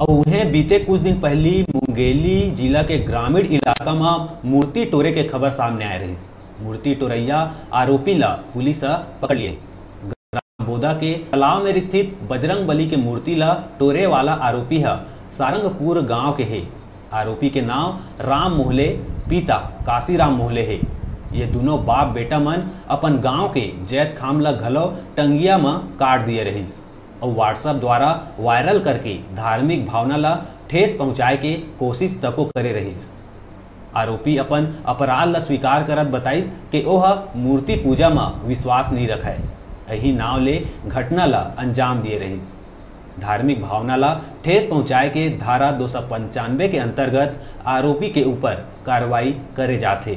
और उन्हें बीते कुछ दिन पहले मुंगेली जिला के ग्रामीण इलाका में मूर्ति टोरे के खबर सामने आ रही। मूर्ति टोरैया आरोपी ला पुलिस पकड़ लिए। ग्राम बोदा के तालाब में स्थित बजरंग बली के मूर्ति ला टोरे वाला आरोपी है सारंगपुर गांव के है। आरोपी के नाम राम मोहले पिता काशीराम मोहले है। ये दोनों बाप बेटा मन अपन गांव के जैत खाम ला घलो टंगिया में काट दिए रहीस और व्हाट्सएप द्वारा वायरल करके धार्मिक भावना ला ठेस पहुंचाए के कोशिश तको करे रहीस। आरोपी अपन अपराध ला स्वीकार करत बताइस कि ओह मूर्ति पूजा में विश्वास नहीं रखाए, यही नाव ले घटना ला अंजाम दिए रहीस। धार्मिक भावना ला ठेस पहुंचाए के धारा 295 के अंतर्गत आरोपी के ऊपर कार्रवाई करे जाथे।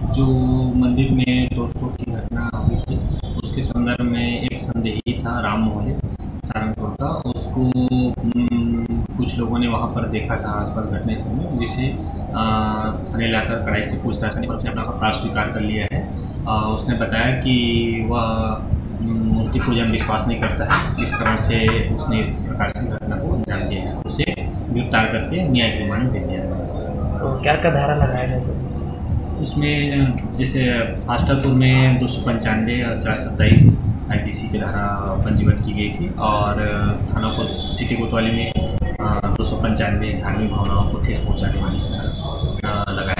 जो मंदिर में तोड़फोड़ की घटना हुई थी उसके संदर्भ में एक संदेही था राम मोहले सारंगपुर का, उसको कुछ लोगों ने वहां पर देखा था आसपास घटने समय, जिसे थाने लाकर कड़ाई से पूछताछ करने पर उसने अपना अपराध स्वीकार कर लिया है। उसने बताया कि वह मूर्ति पूजा में विश्वास नहीं करता है, इस कारण से उसने इस प्रकार से घटना को अंजाम दिया है। उसे गिरफ्तार करके न्यायिक रिमांड दे दिया है। तो क्या क्या धारा लगाया गया सर उसमें? जैसे फास्टापुर में 295 और 427 IPC की धारा पंजीबद्ध की गई थी और थाना को सिटी कोतवाली में 295 धार्मिक भावनाओं को ठेस पहुंचाने वाली धारा लगाया